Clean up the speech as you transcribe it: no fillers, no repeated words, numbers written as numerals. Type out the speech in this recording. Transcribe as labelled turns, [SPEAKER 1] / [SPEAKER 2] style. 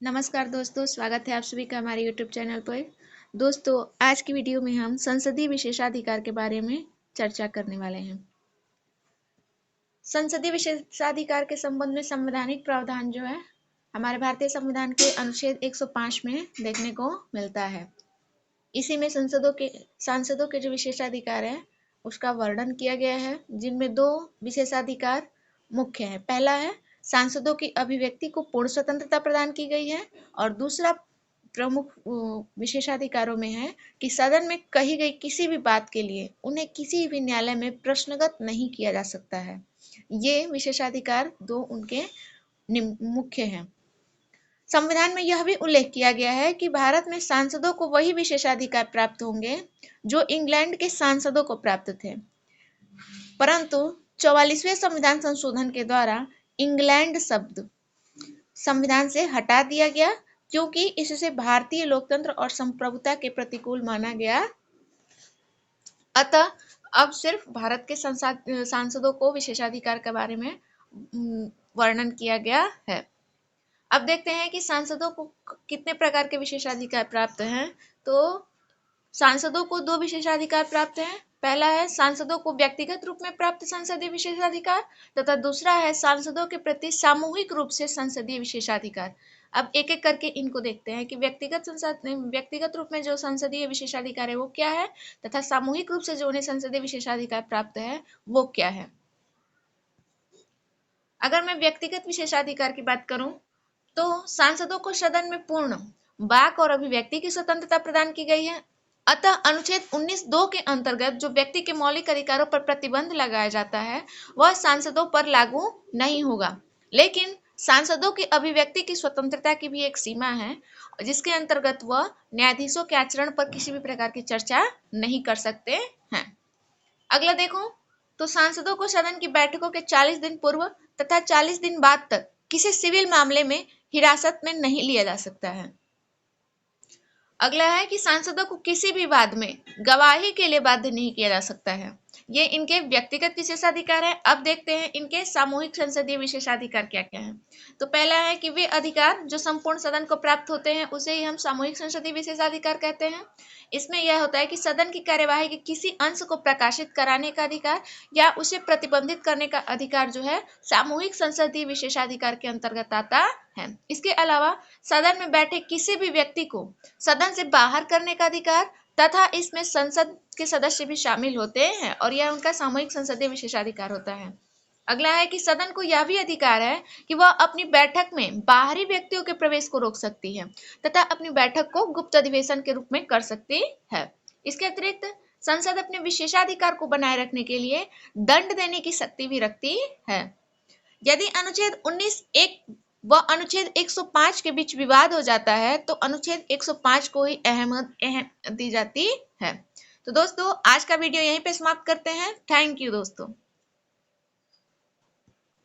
[SPEAKER 1] नमस्कार दोस्तों, स्वागत है आप सभी का हमारे YouTube चैनल पर। दोस्तों, आज की वीडियो में हम संसदीय विशेषाधिकार के बारे में चर्चा करने वाले हैं। संसदीय विशेषाधिकार के संबंध में संवैधानिक प्रावधान जो है हमारे भारतीय संविधान के अनुच्छेद 105 में देखने को मिलता है। इसी में सांसदों के जो विशेषाधिकार है उसका वर्णन किया गया है, जिनमें दो विशेषाधिकार मुख्य है। पहला है सांसदों की अभिव्यक्ति को पूर्ण स्वतंत्रता प्रदान की गई है, और दूसरा प्रमुख विशेषाधिकारों में है कि सदन में कही गई किसी भी बात के लिए उन्हें किसी भी न्यायालय में प्रश्नगत नहीं किया जा सकता है। ये विशेषाधिकार दो उनके मुख्य हैं। संविधान में यह भी उल्लेख किया गया है कि भारत में सांसदों को वही विशेषाधिकार प्राप्त होंगे जो इंग्लैंड के सांसदों को प्राप्त थे, परंतु 44वें संविधान संशोधन के द्वारा इंग्लैंड शब्द संविधान से हटा दिया गया, क्योंकि इससे भारतीय लोकतंत्र और संप्रभुता के प्रतिकूल माना गया। अतः अब सिर्फ भारत के सांसदों को विशेषाधिकार के बारे में वर्णन किया गया है। अब देखते हैं कि सांसदों को कितने प्रकार के विशेषाधिकार प्राप्त हैं। तो सांसदों को दो विशेषाधिकार प्राप्त हैं। पहला है सांसदों को व्यक्तिगत रूप में प्राप्त संसदीय विशेषाधिकार, तथा दूसरा है सांसदों के प्रति सामूहिक रूप से संसदीय विशेषाधिकार। अब एक एक करके इनको देखते हैं कि व्यक्तिगत रूप में जो संसदीय विशेषाधिकार है वो क्या है, तथा सामूहिक रूप से जो उन्हें संसदीय विशेषाधिकार प्राप्त है वो क्या है। अगर मैं व्यक्तिगत विशेषाधिकार की बात करूं तो सांसदों को सदन में पूर्ण वाक और अभिव्यक्ति की स्वतंत्रता प्रदान की गई है। अतः अनुच्छेद 19(2) के अंतर्गत जो व्यक्ति के मौलिक अधिकारों पर प्रतिबंध लगाया जाता है वह सांसदों पर लागू नहीं होगा, लेकिन सांसदों की अभिव्यक्ति की स्वतंत्रता की भी एक सीमा है, जिसके अंतर्गत वह न्यायाधीशों के आचरण पर किसी भी प्रकार की चर्चा नहीं कर सकते हैं। अगला देखो तो सांसदों को सदन की बैठकों के 40 दिन पूर्व तथा 40 दिन बाद तक किसी सिविल मामले में हिरासत में नहीं लिया जा सकता है। अगला है कि सांसदों को किसी भी वाद में गवाही के लिए बाध्य नहीं किया जा सकता है। ये इनके व्यक्तिगत विशेषाधिकार है। अब देखते हैं इनके सामूहिक संसदीय विशेषाधिकार क्या क्या है। तो पहला है कि वे अधिकार जो संपूर्ण सदन को प्राप्त होते हैं उसे ही हम सामूहिक संसदीय विशेषाधिकार कहते हैं। इसमें यह होता है कि सदन की कार्यवाही के किसी अंश को प्रकाशित कराने का अधिकार या उसे प्रतिबंधित करने का अधिकार जो है सामूहिक संसदीय विशेषाधिकार के अंतर्गत आता है। इसके अलावा सदन में बैठे किसी भी व्यक्ति को सदन से बाहर करने का अधिकार, तथा इसमें संसद के सदस्य भी शामिल होते हैं और यह उनका सामूहिक संसदीय विशेषाधिकार होता है। अगला है कि सदन को यह भी अधिकार है कि वह अपनी बैठक में बाहरी व्यक्तियों के प्रवेश को रोक सकती है तथा अपनी बैठक को गुप्त अधिवेशन के रूप में कर सकती है। इसके अतिरिक्त संसद अपने विशेषाधिकार को बनाए रखने के लिए दंड देने की शक्ति भी रखती है। यदि अनुच्छेद 19(1) व अनुच्छेद 105 के बीच विवाद हो जाता है तो अनुच्छेद 105 को ही अहमियत दी जाती है। तो दोस्तों, आज का वीडियो यहीं पे समाप्त करते हैं। थैंक यू दोस्तों।